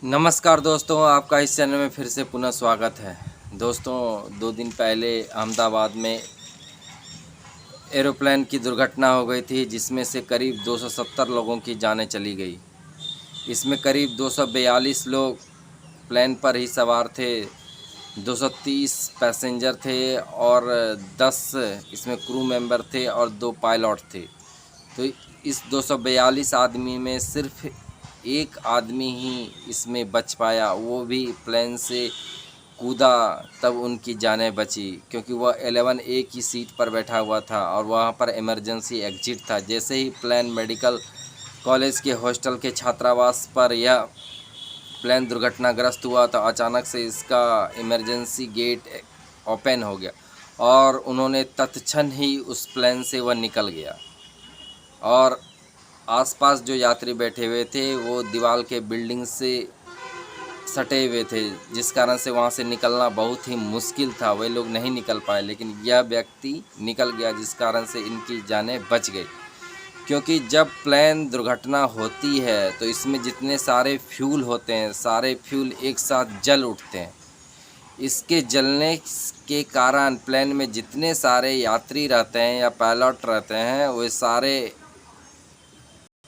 नमस्कार दोस्तों, आपका इस चैनल में फिर से पुनः स्वागत है। दोस्तों, 2 दिन पहले अहमदाबाद में एरोप्लेन की दुर्घटना हो गई थी, जिसमें से करीब 270 लोगों की जानें चली गई। इसमें करीब 242 लोग प्लेन पर ही सवार थे, 230 पैसेंजर थे और 10 इसमें क्रू मेंबर थे और 2 पायलट थे। तो इस 242 आदमी में सिर्फ एक आदमी ही इसमें बच पाया, वो भी प्लेन से कूदा तब उनकी जानें बची, क्योंकि वह 11A की सीट पर बैठा हुआ था और वहाँ पर इमरजेंसी एग्जिट था। जैसे ही प्लेन मेडिकल कॉलेज के हॉस्टल के छात्रावास पर यह प्लेन दुर्घटनाग्रस्त हुआ तो अचानक से इसका इमरजेंसी गेट ओपन हो गया और उन्होंने तत्क्षण ही उस प्लेन से वह निकल गया। और आसपास जो यात्री बैठे हुए थे वो दीवार के बिल्डिंग से सटे हुए थे, जिस कारण से वहाँ से निकलना बहुत ही मुश्किल था। वे लोग नहीं निकल पाए, लेकिन यह व्यक्ति निकल गया, जिस कारण से इनकी जानें बच गई। क्योंकि जब प्लेन दुर्घटना होती है तो इसमें जितने सारे फ्यूल होते हैं, सारे फ्यूल एक साथ जल उठते हैं। इसके जलने के कारण प्लेन में जितने सारे यात्री रहते हैं या पायलट रहते हैं, वे सारे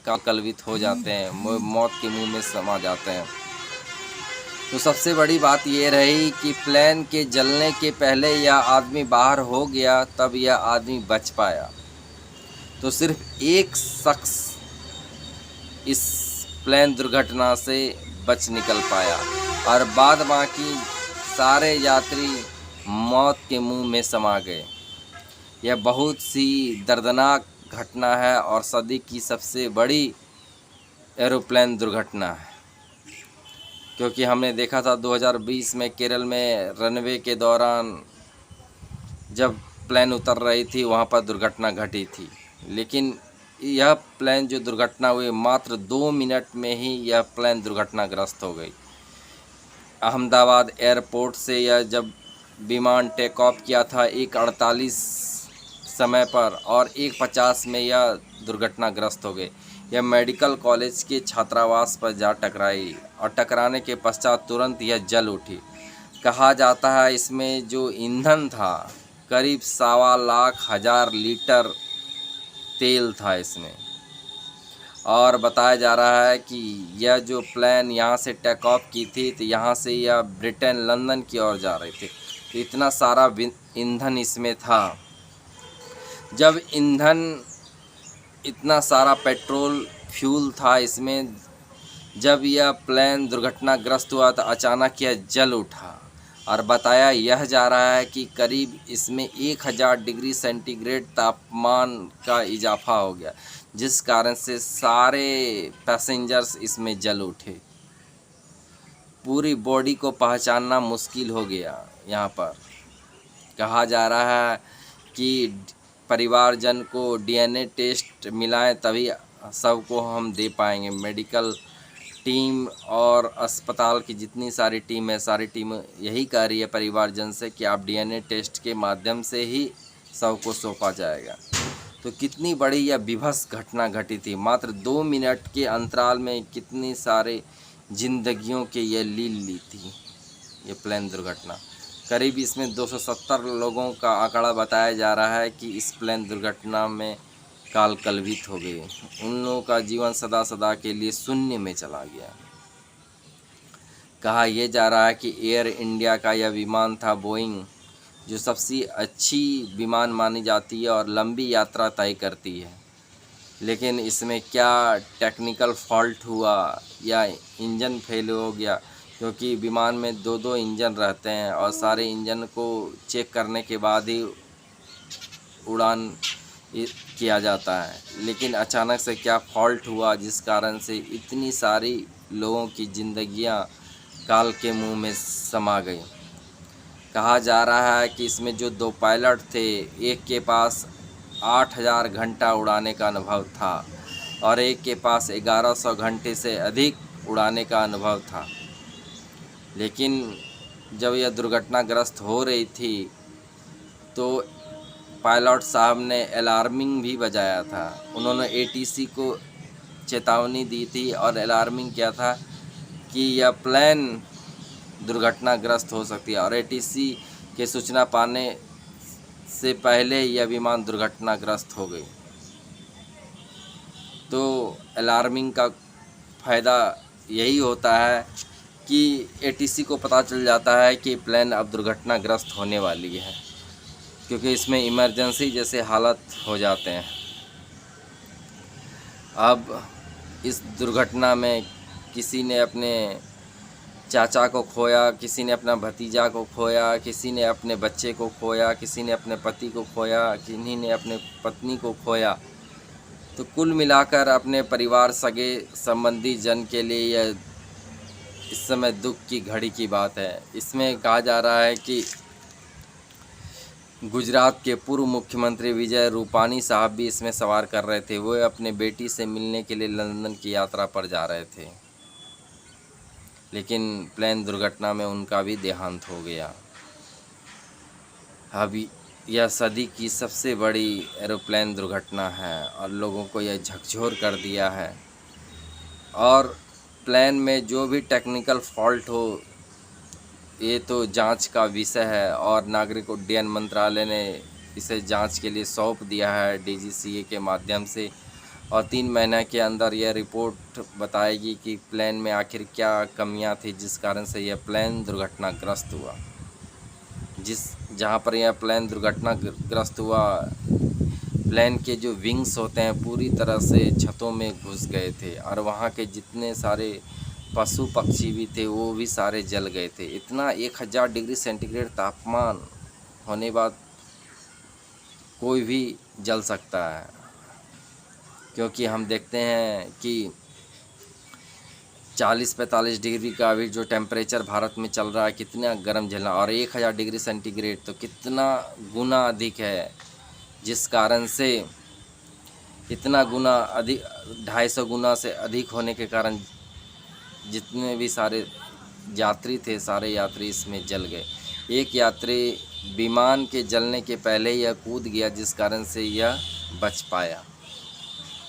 कलवित हो जाते हैं, मौत के मुंह में समा जाते हैं। तो सबसे बड़ी बात ये रही कि प्लेन के जलने के पहले यह आदमी बाहर हो गया, तब यह आदमी बच पाया। तो सिर्फ एक शख्स इस प्लेन दुर्घटना से बच निकल पाया और बाद बाकी सारे यात्री मौत के मुंह में समा गए। यह बहुत सी दर्दनाक घटना है और सदी की सबसे बड़ी एरोप्लेन दुर्घटना है, क्योंकि हमने देखा था 2020 में केरल में रनवे के दौरान जब प्लेन उतर रही थी, वहाँ पर दुर्घटना घटी थी। लेकिन यह प्लेन जो दुर्घटना हुई, मात्र 2 मिनट में ही यह प्लेन दुर्घटनाग्रस्त हो गई। अहमदाबाद एयरपोर्ट से यह जब विमान टेक ऑफ किया था 1:48 समय पर और 1:50 में यह दुर्घटनाग्रस्त हो गई। यह मेडिकल कॉलेज के छात्रावास पर जा टकराई और टकराने के पश्चात तुरंत यह जल उठी। कहा जाता है इसमें जो ईंधन था, करीब 1,25,000 लीटर तेल था इसमें। और बताया जा रहा है कि यह जो प्लेन यहाँ से टेक ऑफ की थी तो यहाँ से यह ब्रिटेन लंदन की ओर जा रही थी। तो इतना सारा ईंधन इसमें था। जब ईंधन इतना सारा पेट्रोल फ्यूल था इसमें, जब यह प्लेन दुर्घटनाग्रस्त हुआ तो अचानक यह जल उठा और बताया यह जा रहा है कि करीब इसमें 1000 डिग्री सेंटीग्रेड तापमान का इजाफा हो गया, जिस कारण से सारे पैसेंजर्स इसमें जल उठे। पूरी बॉडी को पहचानना मुश्किल हो गया। यहाँ पर कहा जा रहा है कि परिवारजन को डीएनए टेस्ट मिलाएं, तभी सबको हम दे पाएंगे। मेडिकल टीम और अस्पताल की जितनी सारी टीम है, सारी टीम यही कह रही है परिवारजन से कि आप डीएनए टेस्ट के माध्यम से ही सबको सौंपा जाएगा। तो कितनी बड़ी यह विभत्स घटना घटी थी। मात्र 2 मिनट के अंतराल में कितनी सारे जिंदगियों के ये लील ली थी ये प्लेन दुर्घटना। करीब इसमें 270 लोगों का आंकड़ा बताया जा रहा है कि इस प्लेन दुर्घटना में काल कलवित हो गए। उन लोगों का जीवन सदा सदा के लिए शून्य में चला गया। कहा यह जा रहा है कि एयर इंडिया का यह विमान था बोइंग, जो सबसे अच्छी विमान मानी जाती है और लंबी यात्रा तय करती है। लेकिन इसमें क्या टेक्निकल फॉल्ट हुआ या इंजन फेल हो गया, क्योंकि विमान में 2-2 इंजन रहते हैं और सारे इंजन को चेक करने के बाद ही उड़ान किया जाता है। लेकिन अचानक से क्या फॉल्ट हुआ जिस कारण से इतनी सारी लोगों की ज़िंदगियां काल के मुंह में समा गई। कहा जा रहा है कि इसमें जो 2 पायलट थे, एक के पास 8000 घंटा उड़ाने का अनुभव था और एक के पास 1100 घंटे से अधिक उड़ाने का अनुभव था। लेकिन जब यह दुर्घटनाग्रस्त हो रही थी तो पायलट साहब ने अलार्मिंग भी बजाया था। उन्होंने एटीसी को चेतावनी दी थी और अलार्मिंग किया था कि यह प्लेन दुर्घटनाग्रस्त हो सकती है और एटीसी के सूचना पाने से पहले यह विमान दुर्घटनाग्रस्त हो गई। तो अलार्मिंग का फ़ायदा यही होता है कि एटीसी को पता चल जाता है कि प्लेन अब दुर्घटनाग्रस्त होने वाली है, क्योंकि इसमें इमरजेंसी जैसे हालत हो जाते हैं। अब इस दुर्घटना में किसी ने अपने चाचा को खोया, किसी ने अपना भतीजा को खोया, किसी ने अपने बच्चे को खोया, किसी ने अपने पति को खोया, किन्हीं ने अपने पत्नी को खोया। तो कुल मिलाकर अपने परिवार, सगे संबंधी जन के लिए यह इस समय दुख की घड़ी की बात है। इसमें कहा जा रहा है कि गुजरात के पूर्व मुख्यमंत्री विजय रूपानी साहब भी इसमें सवार कर रहे थे। वो अपने बेटी से मिलने के लिए लंदन की यात्रा पर जा रहे थे, लेकिन प्लेन दुर्घटना में उनका भी देहांत हो गया। अभी यह सदी की सबसे बड़ी एरोप्लेन दुर्घटना है और लोगों को यह झकझोर कर दिया है। और प्लेन में जो भी टेक्निकल फॉल्ट हो, ये तो जांच का विषय है और नागरिक उड्डयन मंत्रालय ने इसे जांच के लिए सौंप दिया है डीजीसीए के माध्यम से, और 3 महीने के अंदर यह रिपोर्ट बताएगी कि प्लेन में आखिर क्या कमियां थी जिस कारण से यह प्लेन दुर्घटनाग्रस्त हुआ। जहां पर यह प्लेन दुर्घटनाग्रस्त हुआ, प्लेन के जो विंग्स होते हैं पूरी तरह से छतों में घुस गए थे और वहां के जितने सारे पशु पक्षी भी थे वो भी सारे जल गए थे। इतना 1000 डिग्री सेंटीग्रेड तापमान होने बाद कोई भी जल सकता है, क्योंकि हम देखते हैं कि 40-45 डिग्री का अभी जो टेम्परेचर भारत में चल रहा है, कितना गर्म झेलना, और 1000 डिग्री सेंटीग्रेड तो कितना गुना अधिक है, जिस कारण से इतना गुना अधिक 250 गुना से अधिक होने के कारण जितने भी सारे यात्री थे सारे यात्री इसमें जल गए। एक यात्री विमान के जलने के पहले यह कूद गया जिस कारण से यह बच पाया,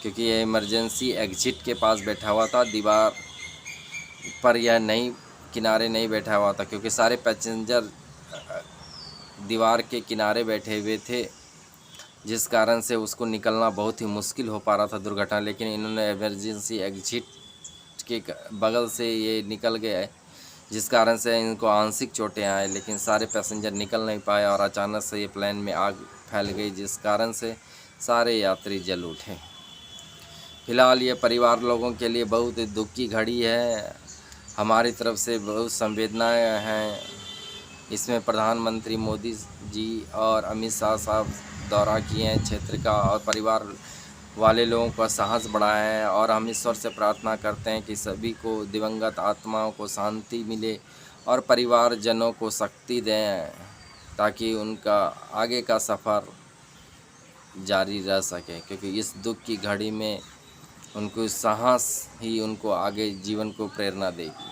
क्योंकि यह इमरजेंसी एग्जिट के पास बैठा हुआ था, दीवार पर यह किनारे नहीं बैठा हुआ था, क्योंकि सारे पैसेंजर दीवार के किनारे बैठे हुए थे, जिस कारण से उसको निकलना बहुत ही मुश्किल हो पा रहा था दुर्घटना। लेकिन इन्होंने इमरजेंसी एग्जिट के बगल से ये निकल गए, जिस कारण से इनको आंशिक चोटें आए, लेकिन सारे पैसेंजर निकल नहीं पाए और अचानक से ये प्लेन में आग फैल गई, जिस कारण से सारे यात्री जल उठे। फिलहाल ये परिवार लोगों के लिए बहुत दुख की घड़ी है। हमारी तरफ से बहुत संवेदनाएं हैं। इसमें प्रधानमंत्री मोदी जी और अमित शाह साहब दौरा किए हैं क्षेत्र का और परिवार वाले लोगों का साहस बढ़ाया है, और हम ईश्वर से प्रार्थना करते हैं कि सभी को, दिवंगत आत्माओं को शांति मिले और परिवारजनों को शक्ति दें, ताकि उनका आगे का सफ़र जारी रह सके, क्योंकि इस दुख की घड़ी में उनको साहस ही उनको आगे जीवन को प्रेरणा देगी।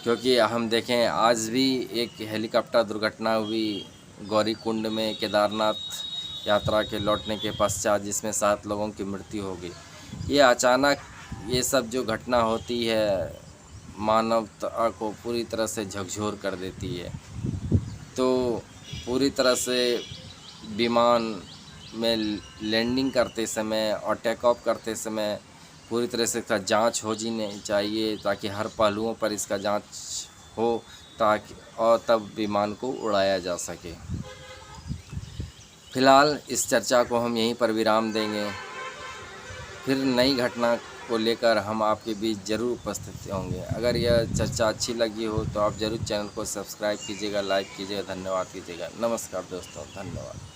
क्योंकि हम देखें आज भी एक हेलीकॉप्टर दुर्घटना हुई गौरीकुंड में केदारनाथ यात्रा के लौटने के पश्चात, जिसमें 7 लोगों की मृत्यु हो गई। ये अचानक ये सब जो घटना होती है मानवता को पूरी तरह से झकझोर कर देती है। तो पूरी तरह से विमान में लैंडिंग करते समय और टेक ऑफ करते समय पूरी तरह से इसका जांच हो जानी चाहिए, ताकि हर पहलुओं पर इसका जांच हो, ताकि और तब विमान को उड़ाया जा सके। फिलहाल इस चर्चा को हम यहीं पर विराम देंगे। फिर नई घटना को लेकर हम आपके बीच ज़रूर उपस्थित होंगे। अगर यह चर्चा अच्छी लगी हो तो आप ज़रूर चैनल को सब्सक्राइब कीजिएगा, लाइक कीजिएगा, धन्यवाद कीजिएगा। नमस्कार दोस्तों, धन्यवाद।